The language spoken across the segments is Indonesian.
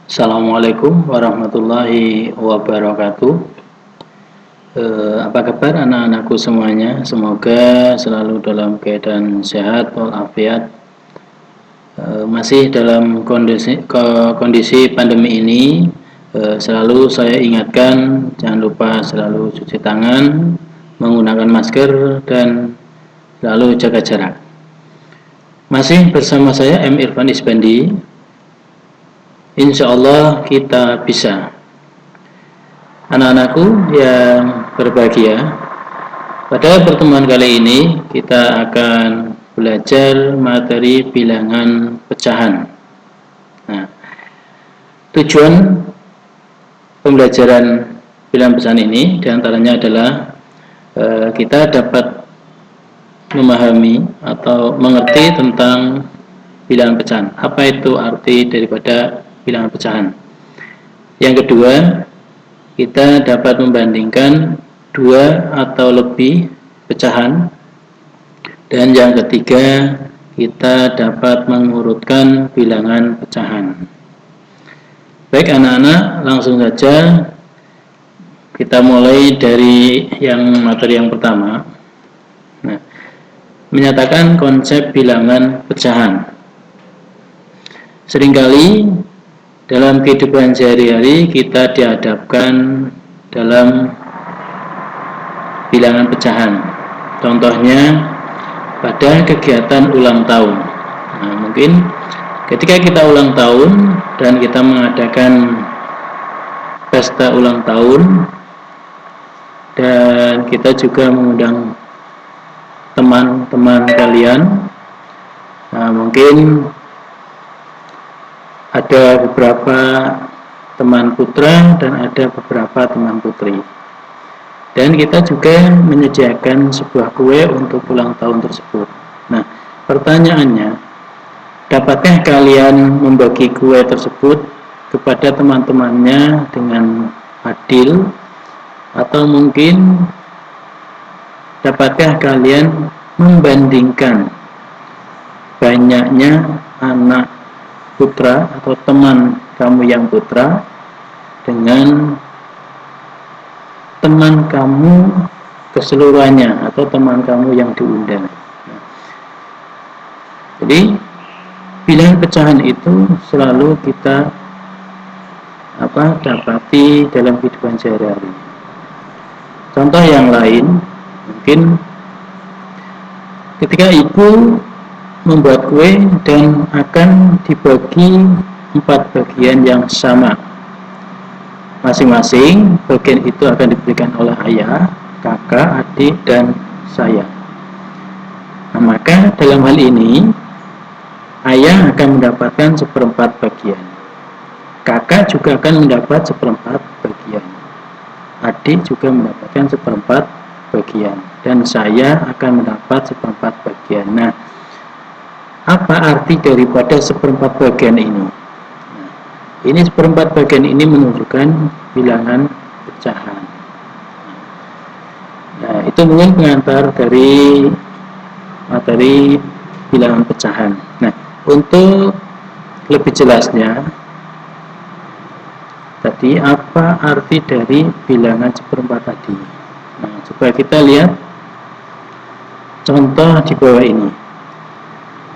Assalamualaikum warahmatullahi wabarakatuh. Apa kabar anak-anakku semuanya? Semoga selalu dalam keadaan sehat walafiat. Masih dalam kondisi pandemi ini, selalu saya ingatkan jangan lupa selalu cuci tangan, menggunakan masker dan selalu jaga jarak. Masih bersama saya M. Irfan Isbandi. Insya Allah kita bisa. Anak-anakku yang berbahagia, pada pertemuan kali ini kita akan belajar materi bilangan pecahan. Nah, tujuan pembelajaran bilangan pecahan ini diantaranya adalah kita dapat memahami atau mengerti tentang bilangan pecahan. Apa itu arti daripada bilangan pecahan? Yang kedua, kita dapat membandingkan dua atau lebih pecahan. Dan yang ketiga, kita dapat mengurutkan bilangan pecahan. Baik anak-anak, langsung saja kita mulai dari materi yang pertama. Nah, menyatakan konsep bilangan pecahan. Seringkali dalam kehidupan sehari-hari kita dihadapkan dalam bilangan pecahan. Contohnya pada kegiatan ulang tahun. Nah, mungkin ketika kita ulang tahun dan kita mengadakan pesta ulang tahun dan kita juga mengundang teman-teman kalian. Nah, mungkin ada beberapa teman putra dan ada beberapa teman putri. Dan kita juga menyediakan sebuah kue untuk ulang tahun tersebut. Nah, pertanyaannya, dapatkah kalian membagi kue tersebut kepada teman-temannya dengan adil? Atau mungkin dapatkah kalian membandingkan banyaknya anak putra atau teman kamu yang putra dengan teman kamu keseluruhannya atau teman kamu yang diundang. Jadi bilangan pecahan itu selalu kita dapati dalam kehidupan sehari-hari. Contoh yang lain, mungkin ketika ibu membuat kue dan akan dibagi 4 bagian yang sama. Masing-masing bagian itu akan diberikan oleh ayah, kakak, adik, dan saya. Nah, maka dalam hal ini ayah akan mendapatkan 1/4 bagian. Kakak juga akan mendapat 1/4 bagian. Adik juga mendapatkan 1/4 bagian. Dan saya akan mendapat 1/4 bagian. Nah, apa arti daripada 1/4 bagian ini? Nah, ini 1/4 bagian ini menunjukkan bilangan pecahan. Nah, itu mungkin pengantar dari materi bilangan pecahan. Nah, untuk lebih jelasnya, tadi apa arti dari bilangan 1/4 tadi? Nah, coba kita lihat contoh di bawah ini.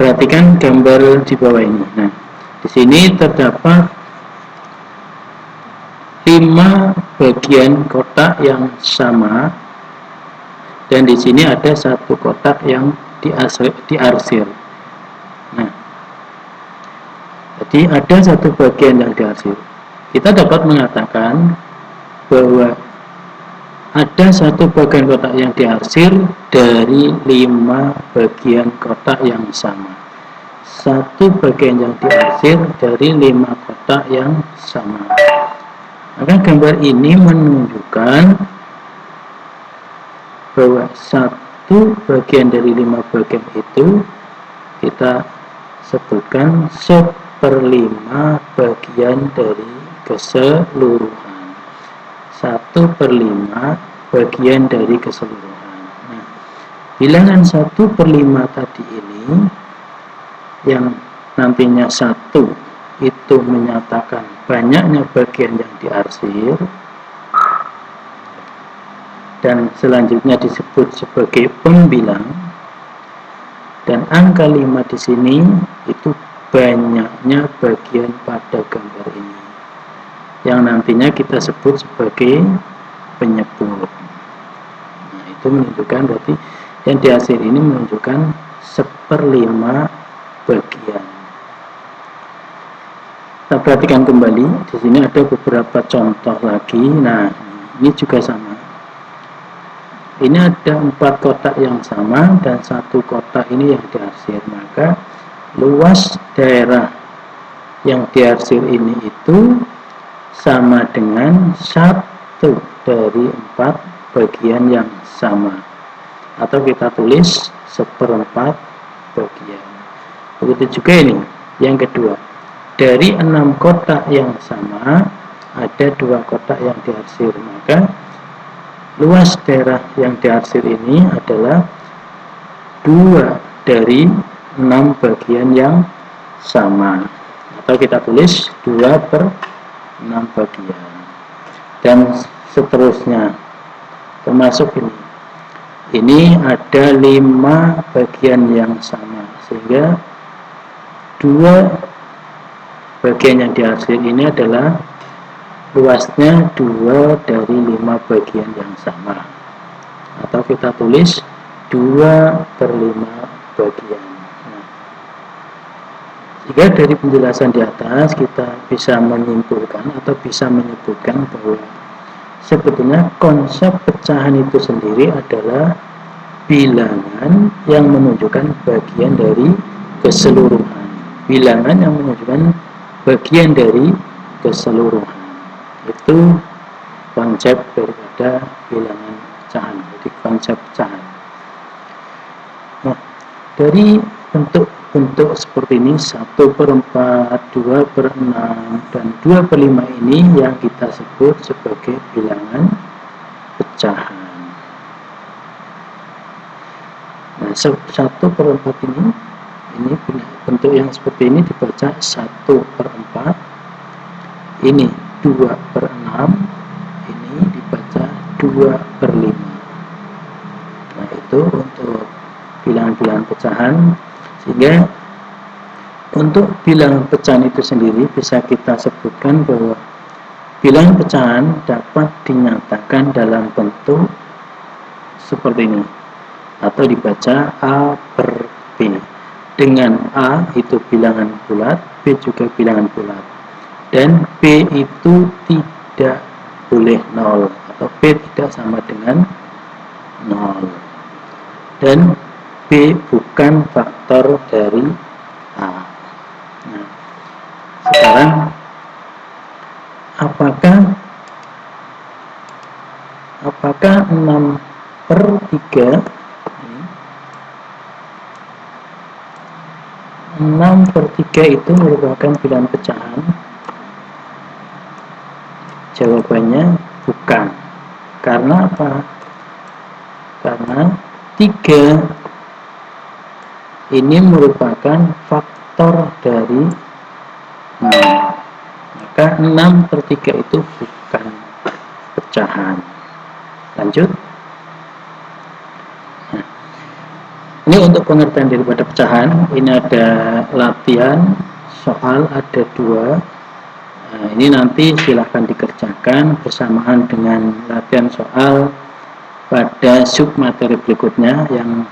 Perhatikan gambar di bawah ini. Nah, di sini terdapat 5 bagian kotak yang sama, dan di sini ada 1 kotak yang diarsir. Nah, jadi ada 1 bagian yang diarsir. Kita dapat mengatakan bahwa ada 1 bagian kotak yang diarsir dari 5 bagian kotak yang sama. 1 bagian yang diarsir dari 5 kotak yang sama. Maka gambar ini menunjukkan bahwa 1 bagian dari 5 bagian itu kita sebutkan 1/5 bagian dari keseluruhan. 1/5 bagian dari keseluruhan. Nah, bilangan 1/5 tadi ini yang nantinya 1 itu menyatakan banyaknya bagian yang diarsir, dan selanjutnya disebut sebagai pembilang. Dan angka 5 di sini itu banyaknya bagian pada gambar ini, yang nantinya kita sebut sebagai penyebut. Nah, itu menunjukkan berarti yang diarsir ini menunjukkan 1/5 bagian. Kita perhatikan kembali, di sini ada beberapa contoh lagi. Nah, ini juga sama. Ini ada 4 kotak yang sama dan 1 kotak ini yang diarsir. Maka luas daerah yang diarsir ini itu sama dengan 1 dari 4 bagian yang sama. Atau kita tulis 1/4 bagian. Begitu juga ini, yang kedua. Dari 6 kotak yang sama, ada 2 kotak yang diarsir. Maka luas daerah yang diarsir ini adalah 2 dari 6 bagian yang sama. Atau kita tulis 2/6 bagian. Dan seterusnya. Termasuk ini. Ini ada 5 bagian yang sama. Sehingga 2 bagian yang diarsir ini adalah luasnya 2 dari 5 bagian yang sama. Atau kita tulis 2/5 bagian. Nah, jika dari penjelasan di atas kita bisa menyimpulkan atau bisa menyebutkan bahwa sebetulnya konsep pecahan itu sendiri adalah bilangan yang menunjukkan bagian dari keseluruhan. Bilangan yang menunjukkan bagian dari keseluruhan. Itu konsep daripada bilangan pecahan, jadi konsep pecahan. Nah, dari bentuk-bentuk seperti ini 1/4, 2/6, dan 2/5 ini yang kita sebut sebagai bilangan pecahan. Nah, 1/4 ini bentuk yang seperti ini dibaca 1/4, ini 2/6, ini dibaca 2/5. Nah, itu untuk bilangan-bilangan pecahan. Sehingga untuk bilangan pecahan itu sendiri bisa kita sebutkan bahwa bilangan pecahan dapat dinyatakan dalam bentuk seperti ini, atau dibaca A/B. Dengan A itu bilangan bulat, B juga bilangan bulat. Dan B itu tidak boleh 0, atau B tidak sama dengan 0. Dan B bukan faktor dari A. Nah, sekarang apakah 6/3 6/3 itu merupakan bilangan pecahan? Jawabannya bukan. Karena apa? Karena 3 ini merupakan faktor dari 0. Maka 6/3 itu bukan pecahan. Lanjut. Nah, ini untuk pengertian daripada pecahan. Ini ada latihan soal, ada 2. Nah, ini nanti silahkan dikerjakan bersamaan dengan latihan soal pada submateri berikutnya yang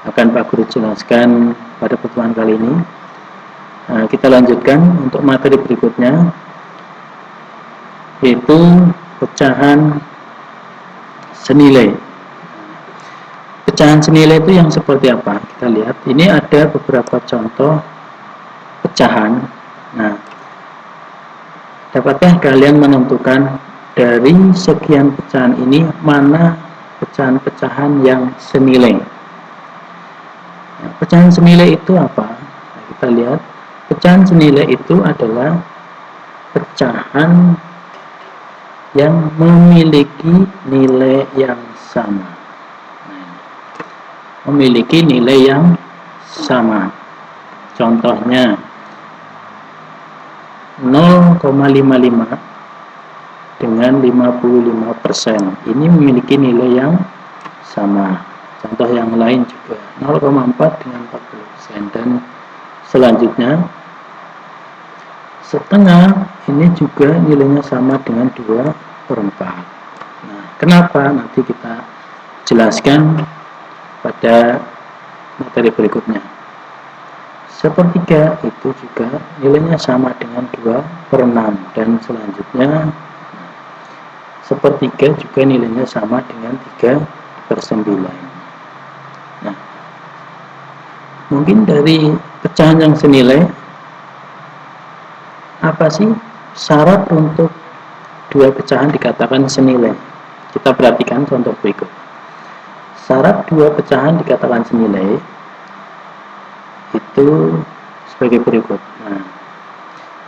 akan Pak Guru jelaskan pada pertemuan kali ini. Nah, kita lanjutkan untuk materi berikutnya, yaitu pecahan senilai. Pecahan senilai itu yang seperti apa? Kita lihat, ini ada beberapa contoh pecahan. Nah, dapatkah kalian menentukan dari sekian pecahan ini mana pecahan-pecahan yang senilai? Nah, pecahan senilai itu apa? Nah, kita lihat, pecahan senilai itu adalah pecahan yang memiliki nilai yang sama. Nah, memiliki nilai yang sama. Contohnya 0,5 0,55 dengan 55%. Ini memiliki nilai yang sama. Contoh yang lain juga 0,4 dengan 40%, dan selanjutnya setengah ini juga nilainya sama dengan 2/4. Nah, kenapa? Nanti kita jelaskan pada materi berikutnya. Sepertiga itu juga nilainya sama dengan 2/6, dan selanjutnya sepertiga juga nilainya sama dengan 3/9. Nah, mungkin dari pecahan yang senilai, apa sih syarat untuk dua pecahan dikatakan senilai? Kita perhatikan contoh berikut. Syarat dua pecahan dikatakan senilai itu sebagai berikut. Nah,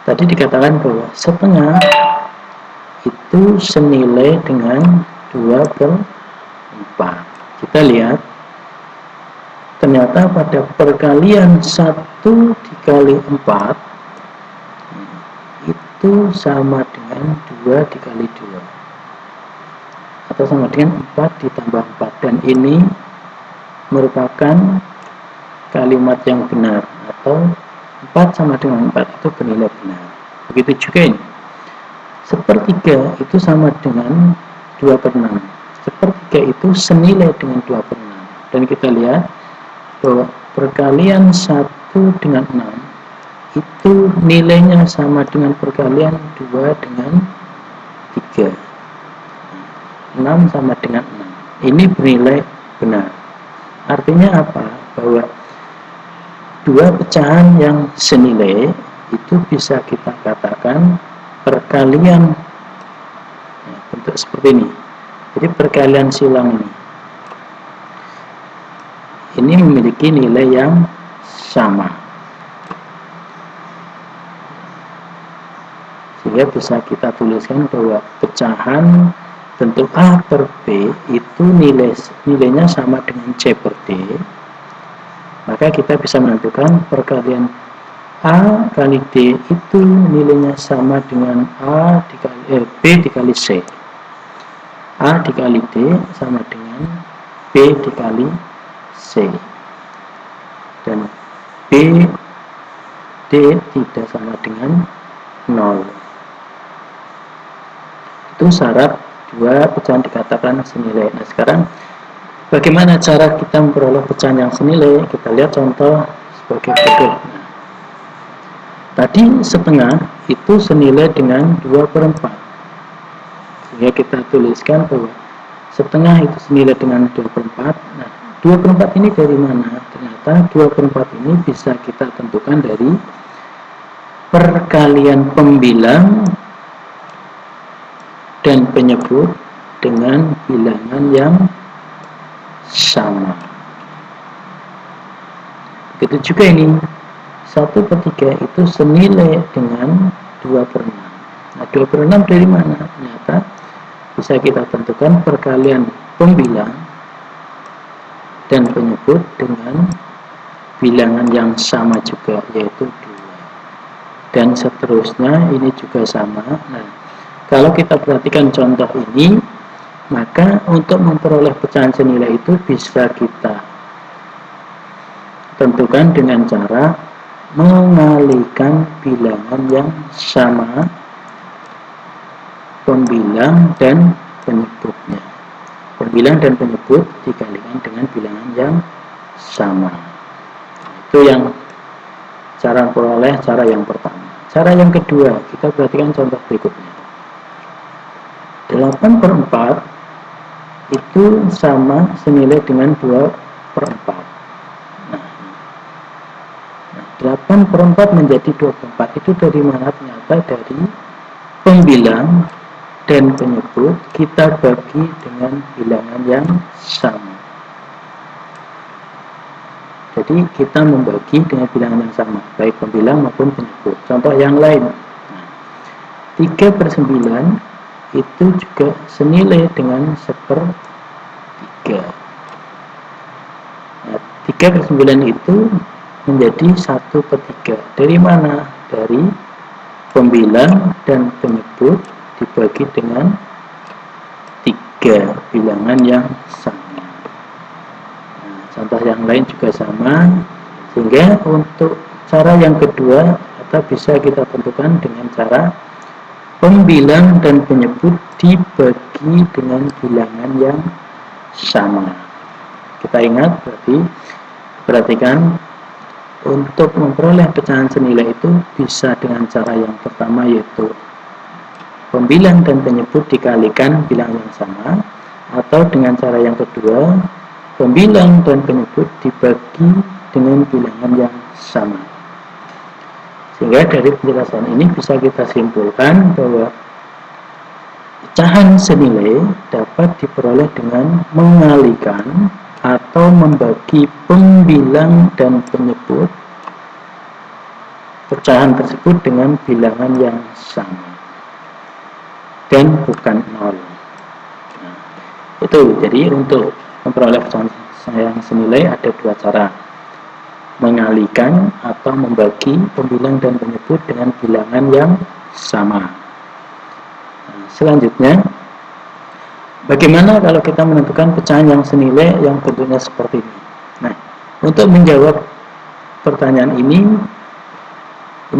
tadi dikatakan bahwa setengah itu senilai dengan 2/4. Kita lihat, ternyata pada perkalian 1 dikali 4 itu sama dengan 2 dikali 2, atau sama dengan 4 ditambah 4, dan ini merupakan kalimat yang benar, atau 4 sama dengan 4 itu bernilai benar. Begitu juga ini, sepertiga itu sama dengan 2/6. Sepertiga itu senilai dengan 2/6, dan kita lihat bahwa perkalian 1 dengan 6 itu nilainya sama dengan perkalian 2 dengan 3. 6 sama dengan 6. Ini bernilai benar. Artinya apa? Bahwa dua pecahan yang senilai itu bisa kita katakan perkalian, bentuk seperti ini. Jadi perkalian silang ini memiliki nilai yang sama, sehingga bisa kita tuliskan bahwa pecahan bentuk A per B itu nilainya sama dengan C per D. Maka kita bisa menentukan perkalian A kali D itu nilainya sama dengan B dikali C. A dikali D sama dengan B dikali C, dan B D tidak sama dengan 0. Itu syarat dua pecahan dikatakan senilai. Nah, sekarang bagaimana cara kita memperoleh pecahan yang senilai? Kita lihat contoh sebagai berikut. Nah, tadi setengah itu senilai dengan 2/4, sehingga kita tuliskan bahwa setengah itu senilai dengan 2/4. Nah, 2/4 ini dari mana? Ternyata 2/4 ini bisa kita tentukan dari perkalian pembilang dan penyebut dengan bilangan yang sama. Begitu juga ini, 1/3 itu senilai dengan 2/6. Nah, 2/6 dari mana? Ternyata bisa kita tentukan perkalian pembilang dan penyebut dengan bilangan yang sama juga, yaitu 2. Dan seterusnya ini juga sama. Nah, kalau kita perhatikan contoh ini, maka untuk memperoleh pecahan senilai itu bisa kita tentukan dengan cara mengalihkan bilangan yang sama, pembilang dan penyebutnya. Pembilang dan penyebut dikalikan dengan bilangan yang sama. Itu yang cara memperoleh cara yang pertama. Cara yang kedua, kita perhatikan contoh berikutnya. 8/4 itu sama senilai dengan 2/4. Nah, 8/4 menjadi 2/4 itu dari mana? Ternyata dari pembilang dan penyebut kita bagi dengan bilangan yang sama. Jadi kita membagi dengan bilangan yang sama, baik pembilang maupun penyebut. Contoh yang lain, 3/9 itu juga senilai dengan 1/3. Nah, 3/9 itu menjadi 1/3. Dari mana? Dari pembilang dan penyebut dibagi dengan 3 bilangan yang sama. Nah, contoh yang lain juga sama, sehingga untuk cara yang kedua atau bisa kita tentukan dengan cara pembilang dan penyebut dibagi dengan bilangan yang sama. Kita ingat, perhatikan, untuk memperoleh pecahan senilai itu bisa dengan cara yang pertama, yaitu pembilang dan penyebut dikalikan bilangan yang sama, atau dengan cara yang kedua, pembilang dan penyebut dibagi dengan bilangan yang sama. Sehingga dari penjelasan ini bisa kita simpulkan bahwa pecahan senilai dapat diperoleh dengan mengalikan atau membagi pembilang dan penyebut pecahan tersebut dengan bilangan yang sama dan bukan 0. Nah, itu jadi untuk memperoleh pecahan yang senilai ada 2 cara, mengalikan atau membagi pembilang dan penyebut dengan bilangan yang sama. Nah, selanjutnya, bagaimana kalau kita menentukan pecahan yang senilai yang bentuknya seperti ini? Nah, untuk menjawab pertanyaan ini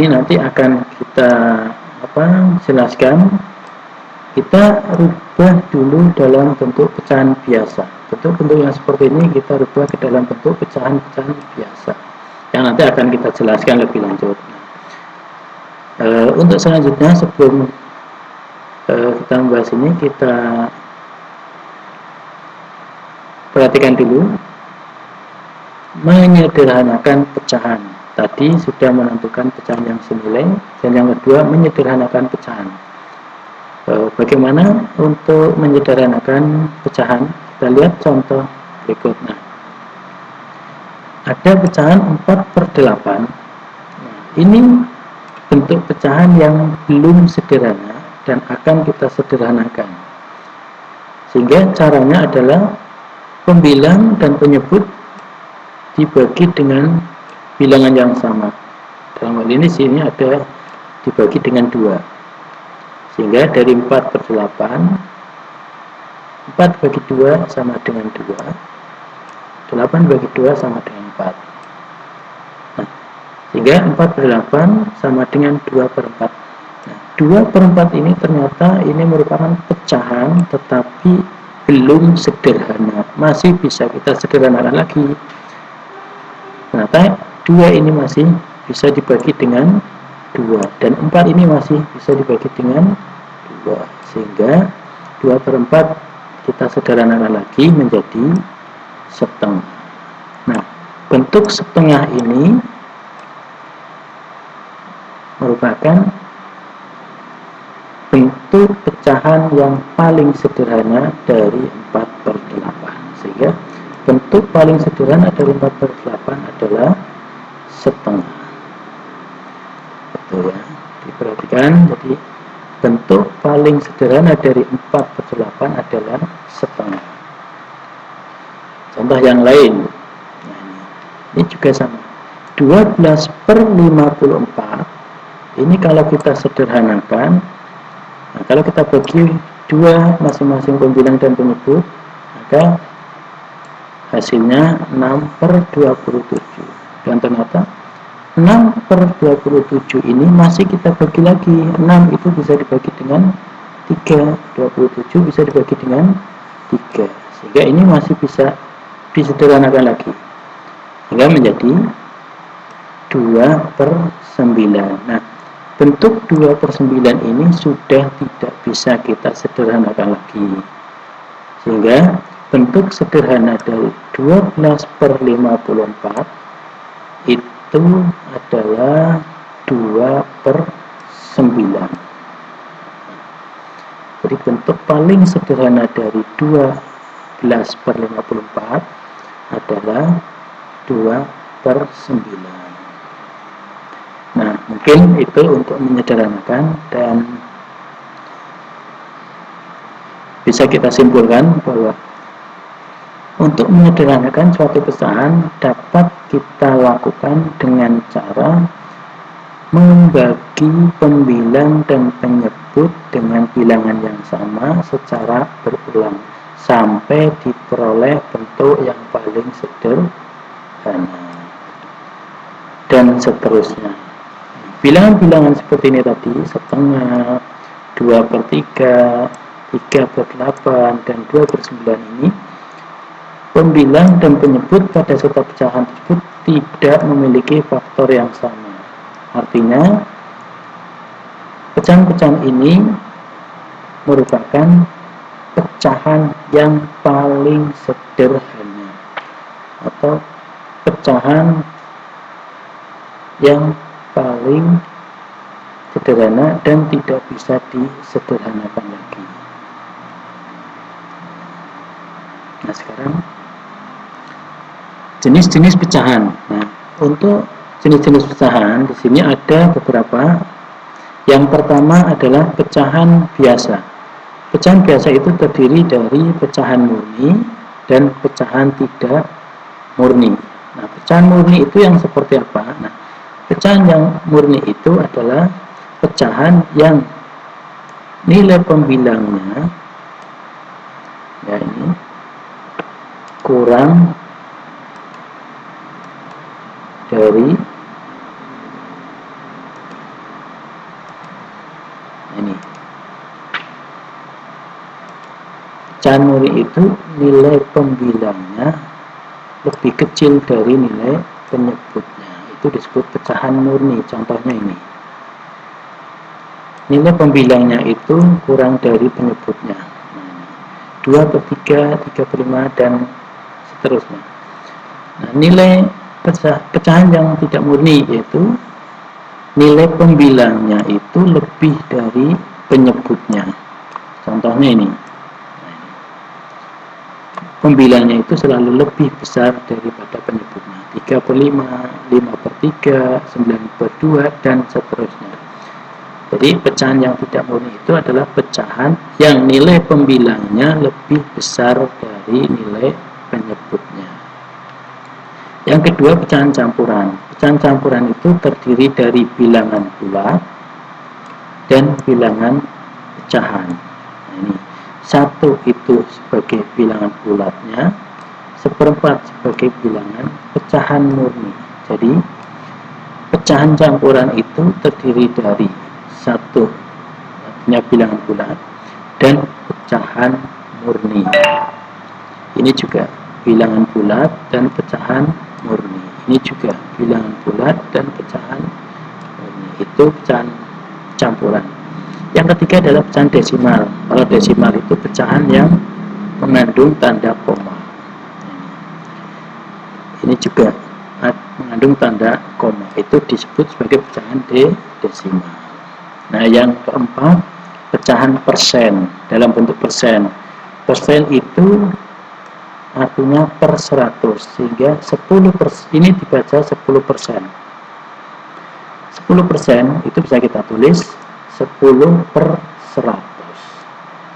nanti akan kita jelaskan. Kita rubah dulu dalam bentuk pecahan biasa. Bentuk-bentuk yang seperti ini kita rubah ke dalam bentuk pecahan-pecahan biasa, yang nanti akan kita jelaskan lebih lanjut. Untuk selanjutnya, sebelum kita membahas ini, kita perhatikan dulu menyederhanakan pecahan. Tadi sudah menentukan pecahan yang senilai, dan yang kedua menyederhanakan pecahan. Bagaimana untuk menyederhanakan pecahan? Kita lihat contoh berikut. Nah, ada pecahan 4/8. Nah, ini bentuk pecahan yang belum sederhana dan akan kita sederhanakan. Sehingga caranya adalah pembilang dan penyebut dibagi dengan bilangan yang sama. Dalam hal ini sini ada dibagi dengan 2. Sehingga dari 4/8, 4 bagi 2 sama dengan 2, 8 bagi 2 sama dengan 4. Nah, sehingga 4/8 sama dengan 2/4. Nah, 2/4 ini ternyata ini merupakan pecahan tetapi belum sederhana, masih bisa kita sederhanakan lagi. Ternyata 2 ini masih bisa dibagi dengan 2, dan 4 ini masih bisa dibagi dengan 2, sehingga 2/4 kita sederhanakan lagi menjadi setengah. Nah, bentuk setengah ini merupakan bentuk pecahan yang paling sederhana dari 4/8, sehingga bentuk paling sederhana dari 4/8 adalah setengah. Betul ya, diperhatikan. Jadi bentuk paling sederhana dari 4/8 adalah setengah. Contoh yang lain, nah, ini juga sama. 12/54 ini kalau kita sederhanakan, nah, kalau kita bagi 2 masing-masing pembilang dan penyebut, maka hasilnya 6/27. Dan ternyata 6/27 ini masih kita bagi lagi. 6 itu bisa dibagi dengan 3, 27 bisa dibagi dengan 3, sehingga ini masih bisa disederhanakan lagi hingga menjadi 2/9. Nah, bentuk 2/9 ini sudah tidak bisa kita sederhanakan lagi, sehingga bentuk sederhana dari 12/54 itu adalah 2/9. Jadi bentuk paling sederhana dari 12/54 adalah 2/9. Nah, mungkin itu untuk menyederhanakan, dan bisa kita simpulkan bahwa untuk menyederhanakan suatu pecahan dapat kita lakukan dengan cara membagi pembilang dan penyebut dengan bilangan yang sama secara berulang sampai diperoleh bentuk yang paling sederhana, dan seterusnya. Bilangan-bilangan seperti ini tadi, setengah, 2/3, 3/8, dan 2/9 ini, pembilang dan penyebut pada setiap pecahan tersebut tidak memiliki faktor yang sama. Artinya, pecahan-pecahan ini merupakan pecahan yang paling sederhana atau pecahan yang paling sederhana dan tidak bisa disederhanakan lagi. Nah, sekarang jenis-jenis pecahan. Nah, untuk jenis-jenis pecahan di sini ada beberapa. Yang pertama adalah pecahan biasa. Pecahan biasa itu terdiri dari pecahan murni dan pecahan tidak murni. Nah, pecahan murni itu yang seperti apa? Nah, pecahan yang murni itu adalah pecahan yang nilai pembilangnya ya ini kurang dari ini. Pecahan murni itu nilai pembilangnya lebih kecil dari nilai penyebutnya. Itu disebut pecahan murni. Contohnya ini. Nilai pembilangnya itu kurang dari penyebutnya. 2/3, 3/5, dan seterusnya. Nah, nilai pecahan yang tidak murni yaitu nilai pembilangnya itu lebih dari penyebutnya. Contohnya ini. Pembilangnya itu selalu lebih besar daripada penyebutnya. 3/5, 5/3, 9/2, dan seterusnya. Jadi pecahan yang tidak murni itu adalah pecahan yang nilai pembilangnya lebih besar dari nilai penyebutnya. Yang kedua, pecahan campuran. Pecahan campuran itu terdiri dari bilangan bulat dan bilangan pecahan. Nah, ini 1 itu sebagai bilangan bulatnya, 1/4 sebagai bilangan pecahan murni. Jadi pecahan campuran itu terdiri dari 1 artinya bilangan bulat dan pecahan murni. Ini juga bilangan bulat dan pecahan murni. Ini juga bilangan bulat dan pecahan murni. Itu pecahan campuran. Yang ketiga adalah pecahan desimal. Kalau desimal itu pecahan yang mengandung tanda koma. Ini juga mengandung tanda koma. Itu disebut sebagai pecahan desimal. Nah, yang keempat, pecahan persen dalam bentuk persen. Persen itu artinya per 100, sehingga 10% ini dibaca 10%. 10% itu bisa kita tulis 10/100.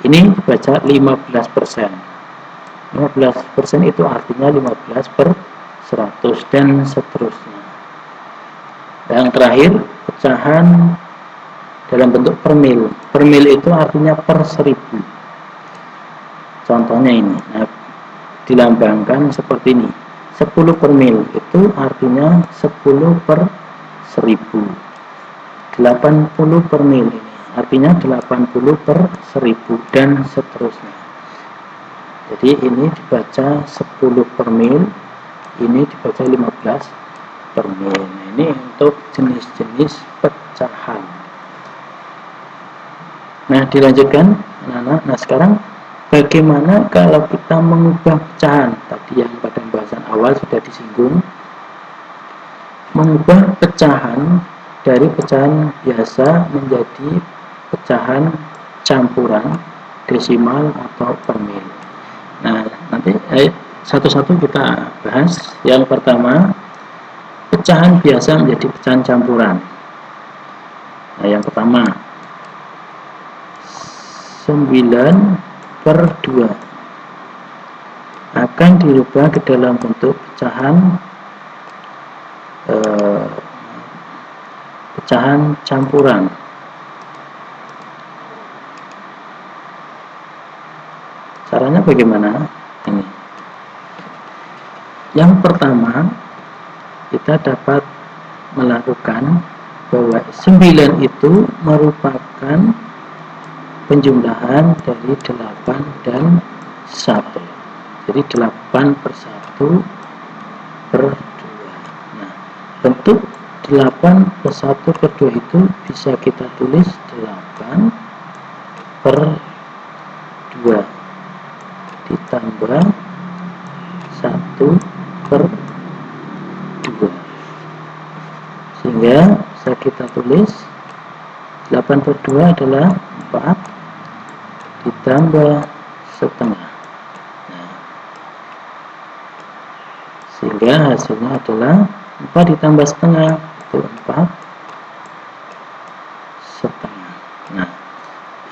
Ini dibaca 15%. 15% itu artinya 15/100 dan seterusnya. Yang terakhir, pecahan dalam bentuk per mil. Per mil itu artinya per 1000. Contohnya ini. Nah, dilambangkan seperti ini. 10 per mil itu artinya 10/1000. 80 per mil ini artinya 80/1000 dan seterusnya. Jadi ini dibaca 10 per mil, ini dibaca 15 per mil. Nah, ini untuk jenis-jenis pecahan. Nah, dilanjutkan anak-anak. Nah, sekarang bagaimana kalau kita mengubah pecahan? Tadi yang pada pembahasan awal sudah disinggung. Mengubah pecahan dari pecahan biasa menjadi pecahan campuran, desimal, atau per mil. Nah, nanti satu-satu kita bahas. Yang pertama, pecahan biasa menjadi pecahan campuran. Nah, yang pertama, 9/2 akan dirubah ke dalam bentuk pecahan pecahan campuran. Caranya bagaimana? Ini. Yang pertama, kita dapat melakukan bahwa 9 itu merupakan penjumlahan dari 8 dan 1. Jadi 8 per 1 per 2. Nah, bentuk 8 per 1 per 2 itu bisa kita tulis 8 per 2 ditambah 1 per 2, sehingga bisa kita tulis 8 per 2 adalah 4 ditambah setengah. Nah, sehingga hasilnya adalah 4 ditambah setengah itu 4 setengah. Nah,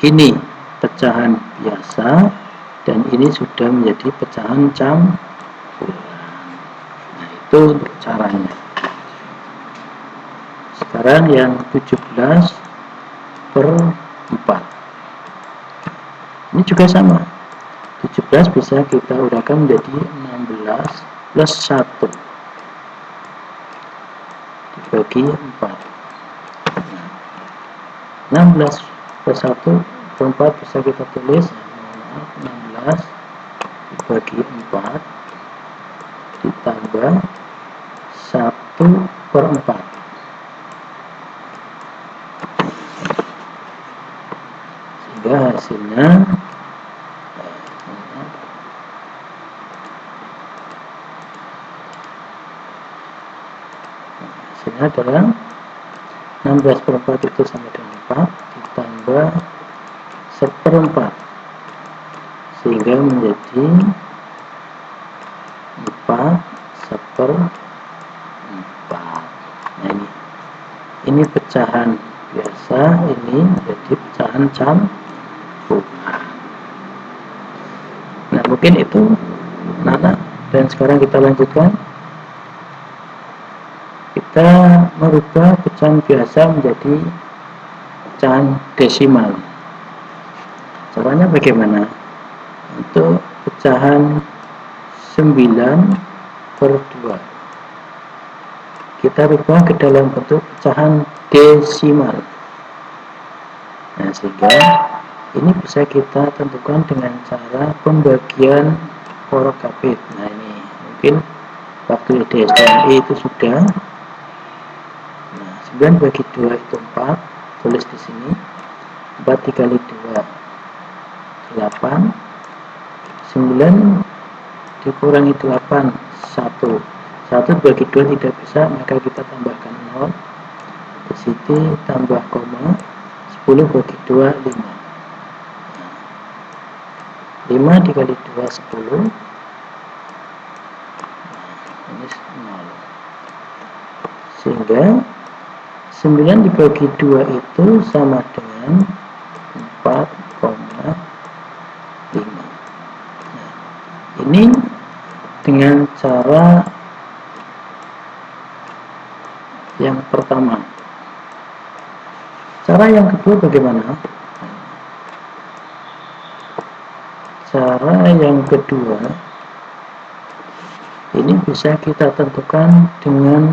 ini pecahan biasa dan ini sudah menjadi pecahan campuran. Nah, itu untuk caranya. Sekarang yang 17 per 4. Ini juga sama. 17 bisa kita uraikan menjadi 16 plus 1 dibagi 4. Nah, 16 plus 1 per 4 bisa kita tulis 16 dibagi 4 ditambah 1 per 4. Sehingga hasilnya adalah 16 per 4 itu sama dengan 4 ditambah 1/4, sehingga menjadi 4 1/4. Nah, ini pecahan biasa, ini jadi pecahan campuran. Nah, mungkin itu Nana, dan sekarang kita lanjutkan. Kita merubah pecahan biasa menjadi pecahan desimal. Caranya bagaimana? Untuk pecahan 9 per 2 kita rubah ke dalam bentuk pecahan desimal. Nah, sehingga ini bisa kita tentukan dengan cara pembagian poros kapit. Nah, ini mungkin waktu di STMI itu sudah. 9 bagi 2 itu 4, tulis di sini. 4 dikali 2 8, 9 dikurangi 8 1 bagi 2 tidak bisa, maka kita tambahkan 0 di situ, tambah koma. 10 bagi 2 5. 5 dikali 2 10. Ini 0. Sehingga 9 dibagi 2 itu sama dengan 4,5. Nah, ini dengan cara yang pertama. Cara yang kedua bagaimana? Cara yang kedua ini bisa kita tentukan dengan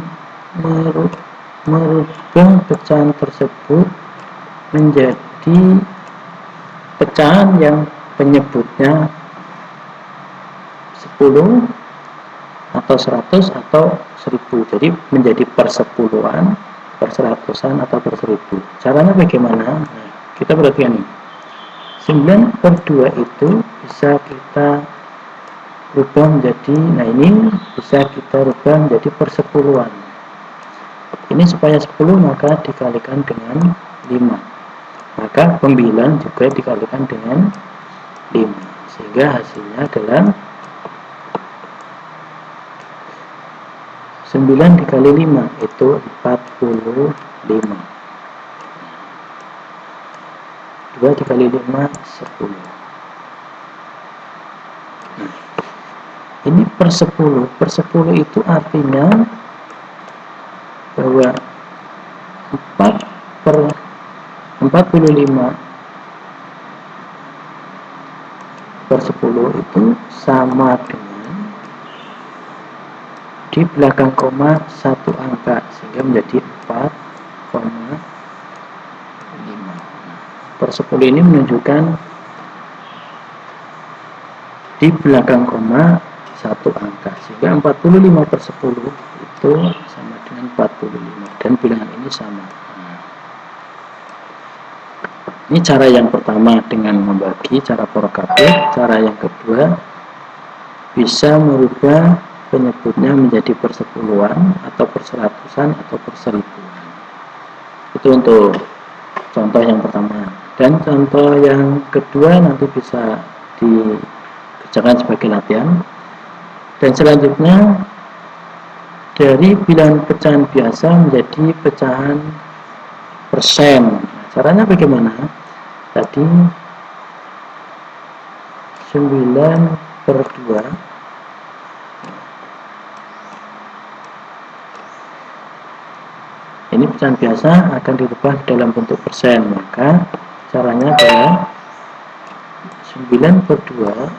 merubah pecahan tersebut menjadi pecahan yang penyebutnya 10 atau 100 atau 1000. Jadi menjadi persepuluhan, perseratusan atau per 1000. Caranya bagaimana? Nah, kita perhatikan ini. 9 per 2 itu bisa kita rubah menjadi, nah ini bisa kita rubah menjadi persepuluhan. Ini supaya 10 maka dikalikan dengan 5, maka 9 juga dikalikan dengan 5, sehingga hasilnya adalah 9 dikali 5 itu 45. 2 dikali 5 10. Nah, ini per 10. Per 10 itu artinya bahwa 4 45/10 itu sama dengan di belakang koma satu angka, sehingga menjadi 4,5/10 ini menunjukkan di belakang koma satu angka, sehingga 45/10 itu sama dengan 45, dan bilangan ini sama. Ini cara yang pertama dengan membagi, cara porokabeh. Cara yang kedua, bisa merubah penyebutnya menjadi persepuluhan atau perseratusan atau perseribuan. Itu untuk contoh yang pertama. Dan contoh yang kedua nanti bisa dikerjakan sebagai latihan. Dan selanjutnya, dari bilangan pecahan biasa menjadi pecahan persen. Caranya bagaimana? Tadi 9/2 ini pecahan biasa akan dirubah dalam bentuk persen, maka caranya adalah 9/2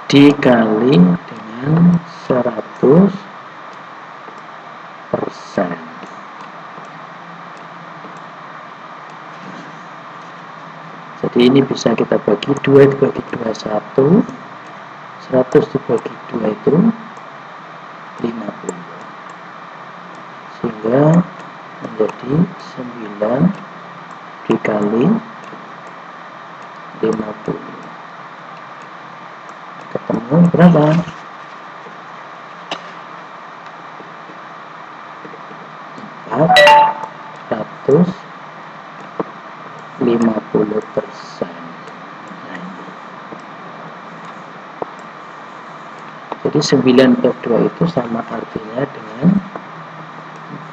dikali dengan 100%. Jadi ini bisa kita bagi 2 dibagi 2 1, 100 dibagi 2 itu 50, sehingga menjadi 9 dikali 50 ketemu berapa? 450%. Jadi 9/2 itu sama artinya dengan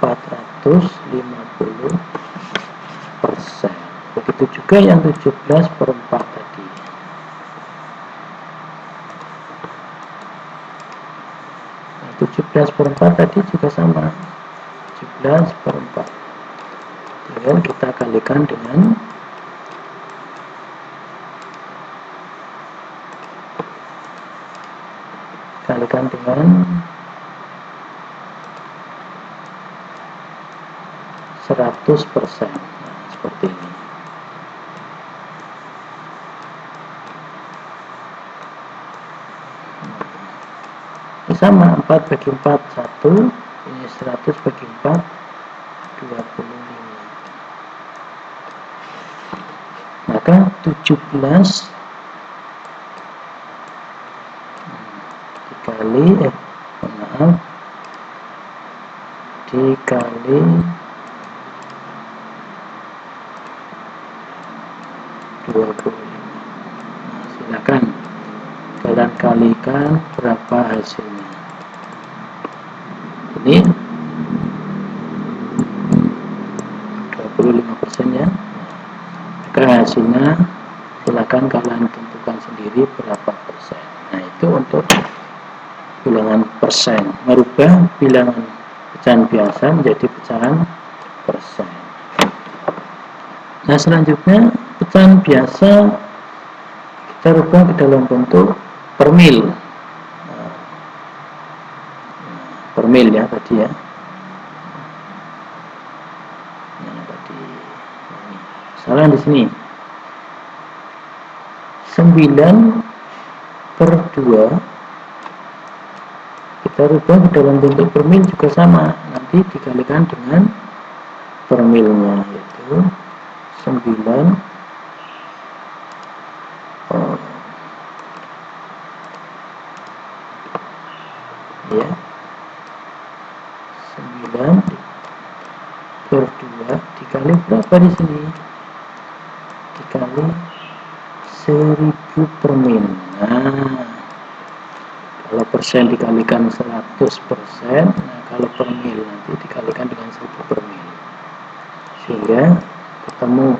450%. Begitu juga yang 17/4 tadi. Nah, 17/4 tadi juga sama, 17/4. Tinggal kita kalikan dengan 100%. Nah, seperti ini. Ini sama, 4/4 1, ini 100/4 25. Maka 17 dikali 25. Nah, silakan kalian kalikan berapa hasilnya. Ini 25% ya. Maka hasilnya silakan kalian tentukan sendiri berapa persen. Nah, itu untuk bilangan persen, merubah bilangan pecahan biasa menjadi pecahan persen. Nah, selanjutnya pecahan biasa kita rubah ke dalam bentuk per mil. Per mil ya tadi ya. Nah, tadi ini. Salah di sini. 9/2 kita rubah ke dalam bentuk per mil juga sama, nanti dikalikan dengan per milnya, yaitu 9 ya 9/2 dikali berapa di sini, dikali 1000 per mil. Nah, kalau persen dikalikan 100%, nah kalau per mil nanti dikalikan dengan 1000 per mil, sehingga ketemu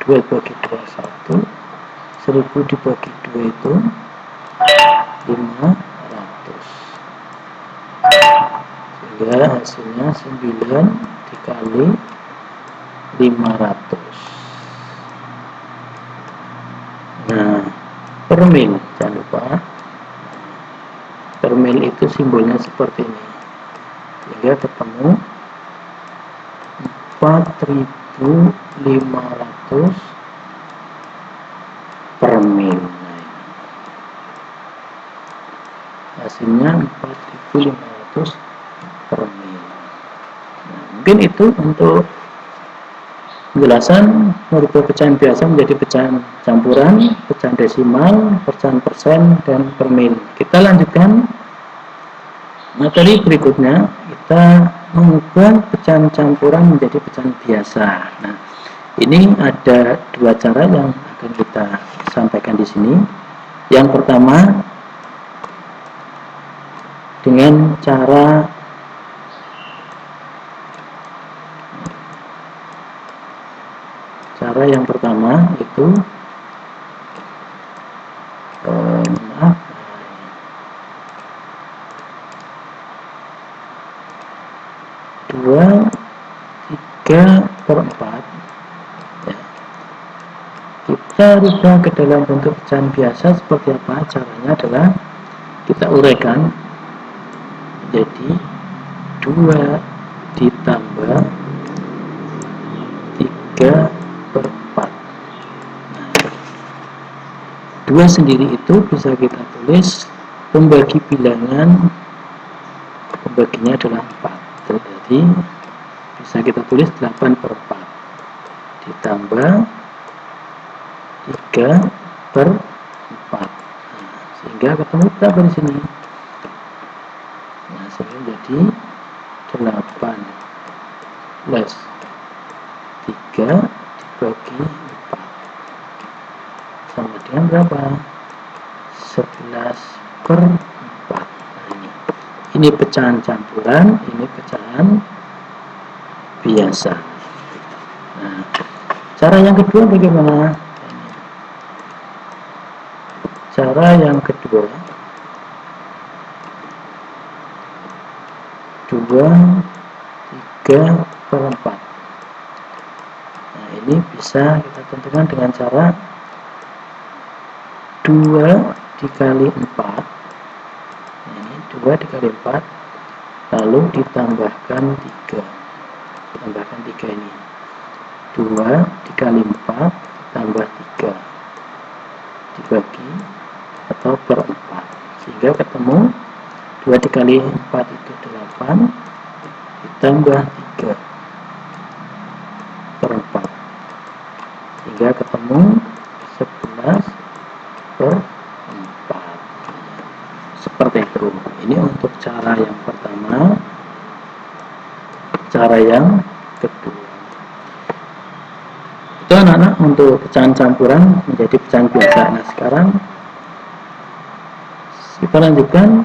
2 dibagi 2 1, 1000 dibagi 2 itu 500, sehingga hasilnya 9 dikali Nah, per mil, jangan lupa per mil itu simbolnya seperti ini, sehingga ketemu 4.500 per mil. Hasilnya 4.500 per mil. Nah, mungkin itu untuk penjelasan merubah pecahan biasa menjadi pecahan campuran, pecahan desimal, pecahan persen, dan per mil. Kita lanjutkan materi berikutnya. Kita mengubah pecahan campuran menjadi pecahan biasa. Nah, ini ada dua cara yang akan kita sampaikan di sini. Yang pertama dengan cara yang pertama itu dua 3/4 ya. Kita rubah ke dalam bentuk pecahan biasa. Seperti apa caranya? Adalah kita uraikan jadi 2 ditambah 3/4. Nah, 2 sendiri itu bisa kita tulis pembagi bilangan, pembaginya adalah 4. Jadi bisa kita tulis 8/4 ditambah 3/4. Sehingga ketemu berapa di sini? Nah, sehingga jadi 8 plus 3 dibagi 4 sama dengan berapa? 11/4. Nah, ini pecahan campuran, ini pecahan biasa. Nah, cara yang kedua bagaimana? Cara yang kedua 2/3/4. Nah, ini bisa kita tentukan dengan cara 2 dikali 4. Nah, ini 2 dikali 4 lalu ditambahkan 3. Tambahkan 3 ini 2 dikali 4 tambah 3 dibagi atau per 4, sehingga ketemu 2 dikali 4 itu 8 ditambah 3/4, sehingga ketemu 11/4. Seperti itu. Ini untuk cara yang pertama. Cara yang kedua itu anak-anak untuk pecahan campuran menjadi pecahan biasa. Nah, sekarang kita lanjutkan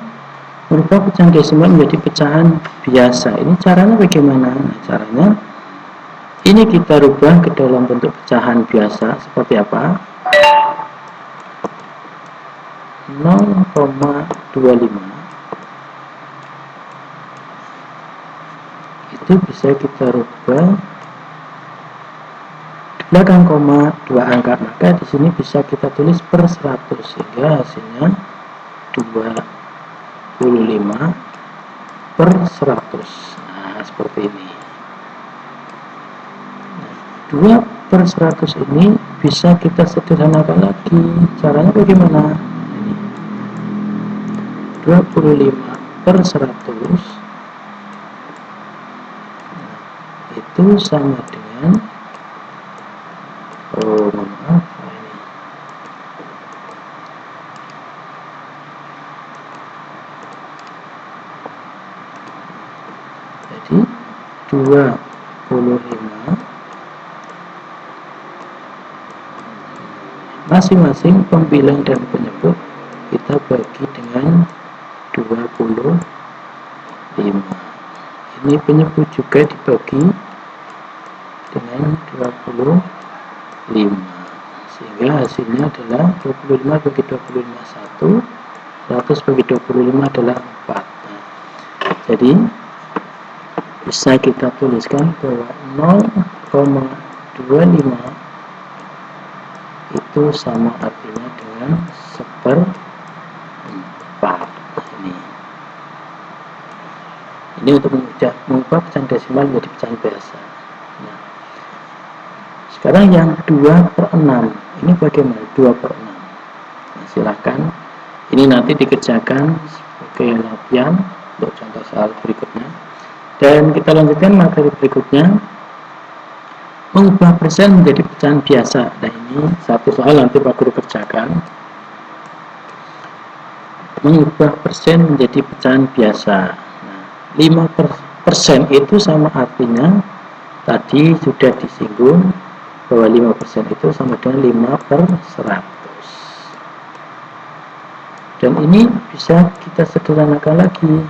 merubah pecahan desimal menjadi pecahan biasa. Ini caranya bagaimana? Nah, caranya ini kita rubah ke dalam bentuk pecahan biasa. Seperti apa? 0,25 itu bisa kita rubah di belakang koma 2 angka, maka di sini bisa kita tulis per 100, sehingga hasilnya 25/100. Nah, seperti ini. 2/100 ini bisa kita sederhanakan lagi. Caranya bagaimana? Ini 25/100 itu sama dengan jadi 25 masing-masing pembilang dan penyebut kita bagi dengan 25. Ini penyebut juga dibagi dengan 25, sehingga hasilnya adalah 25 bagi 25 1, 100 bagi 25 adalah 4. Nah, jadi bisa kita tuliskan bahwa 1,25 itu sama artinya dengan 1/4. Ini untuk mengubah pecahan desimal menjadi pecahan biasa. Nah, sekarang yang 2/6 ini bagaimana? 2/6. Nah, silakan ini nanti dikerjakan sebagai latihan untuk contoh soal berikutnya. Dan kita lanjutkan materi berikutnya, mengubah persen menjadi pecahan biasa. Nah, ini satu soal nanti Pak Guru kerjakan. Mengubah persen menjadi pecahan biasa. Nah, 5% itu sama artinya tadi sudah disinggung bahwa 5% itu sama dengan 5/100. Dan ini bisa kita sederhanakan lagi.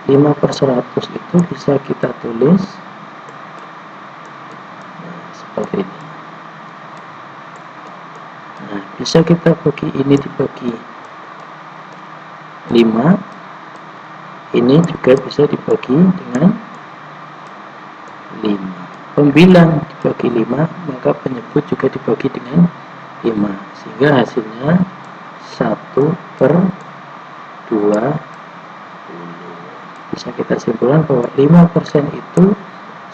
5/100 itu bisa kita tulis seperti ini. Nah, bisa kita bagi ini dibagi 5, ini juga bisa dibagi dengan 5. Pembilang dibagi 5, maka penyebut juga dibagi dengan 5, sehingga hasilnya 1/20. Bisa kita simpulkan bahwa 5% itu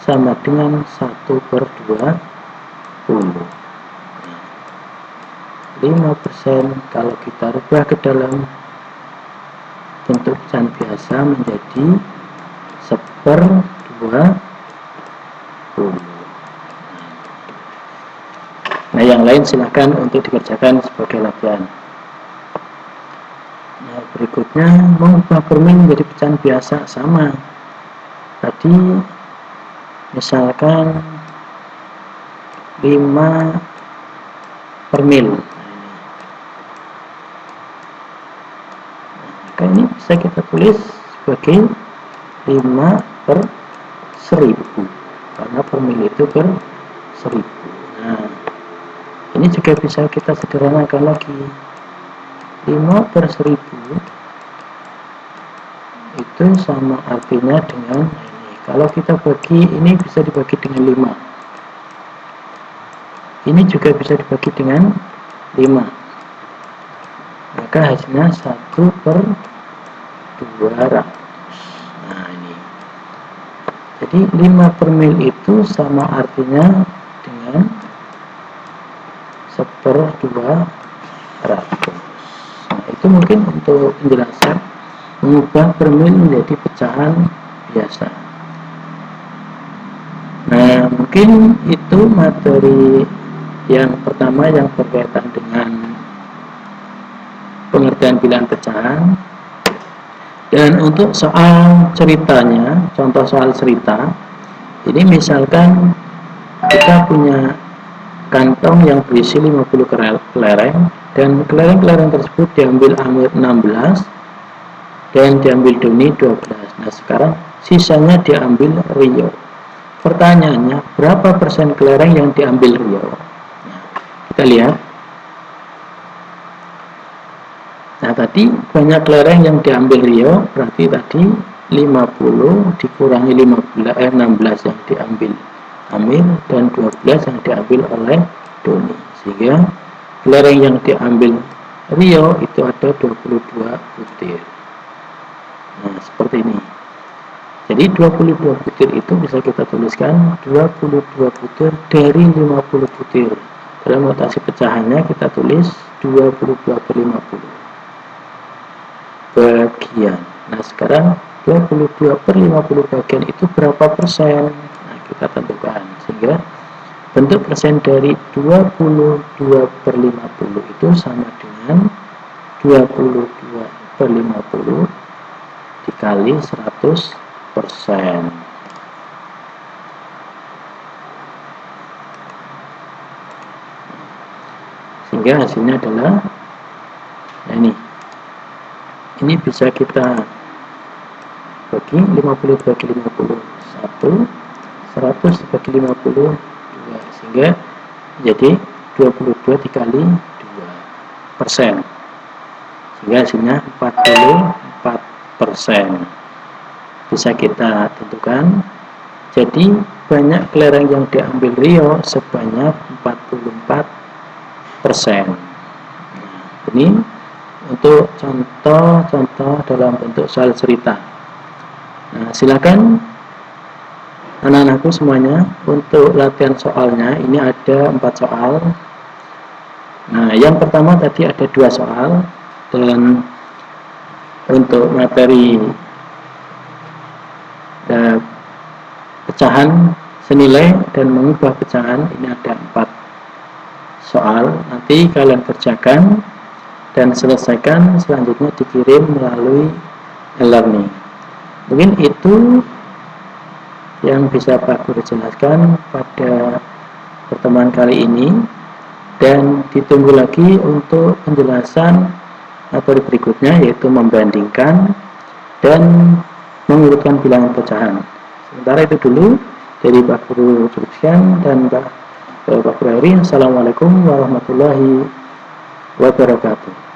sama dengan 1/20. 5% kalau kita rubah ke dalam bentuk pecahan biasa menjadi 1/20. Nah, yang lain silakan untuk dikerjakan sebagai latihan. Nah, berikutnya mengubah permen menjadi pecahan biasa sama. Tadi misalkan 5 permil. Maka ini bisa kita tulis sebagai 5/1000 karena permil itu per 1000. Nah, ini juga bisa kita sederhanakan lagi. 5/1000 itu sama artinya dengan ini. Kalau kita bagi, ini bisa dibagi dengan 5. Ini juga bisa dibagi dengan 5. Maka hasilnya 1/200. Nah, ini. Jadi 5/mil itu sama artinya dengan 1/200. Nah, itu mungkin untuk penjelasan mengubah permil menjadi pecahan biasa. Nah, mungkin itu materi yang pertama yang berkaitan dengan pengertian bilangan pecahan. Dan untuk soal ceritanya, contoh soal cerita, ini misalkan kita punya kantong yang berisi 50 kelereng dan kelereng-kelereng tersebut diambil Amir 16 dan diambil Doni 12. Nah, sekarang sisanya diambil Rio. Pertanyaannya, berapa persen kelereng yang diambil Rio? Nah, kita lihat. Nah, tadi banyak kelereng yang diambil Rio, berarti tadi 50 dikurangi 16 yang diambil Amir dan 12 yang diambil oleh Doni. Sehingga kelereng yang diambil Rio itu ada 22 butir. Nah, seperti ini. Jadi 22 butir itu bisa kita tuliskan 22 butir dari 50 butir. Dalam notasi pecahannya kita tulis 22/50 bagian. Nah, sekarang 22/50 bagian itu berapa persen? Nah, kita tentukan. Sehingga bentuk persen dari 22/50 itu sama dengan 22/50 dikali 100%. Sehingga hasilnya adalah, nah ini bisa kita bagi 50 bagi 50 1, 100 bagi 50 2, sehingga jadi 22 dikali 2%, sehingga hasilnya 44%. Bisa kita tentukan. Jadi banyak kelereng yang diambil Rio sebanyak 44%. Ini untuk contoh-contoh dalam bentuk soal cerita. Nah, silakan anak-anakku semuanya untuk latihan soalnya. Ini ada 4 soal. Nah, yang pertama tadi ada 2 soal, dan untuk materi pecahan senilai dan mengubah pecahan ini ada 4 soal. Nanti kalian kerjakan dan selesaikan, selanjutnya dikirim melalui e-learning. Mungkin itu yang bisa Pak Guru jelaskan pada pertemuan kali ini, dan ditunggu lagi untuk penjelasan materi berikutnya, yaitu membandingkan dan mengurutkan bilangan pecahan. Sementara itu dulu dari Pak Guru Julfian dan Pak Guru Heri. Assalamualaikum warahmatullahi wabarakatuh.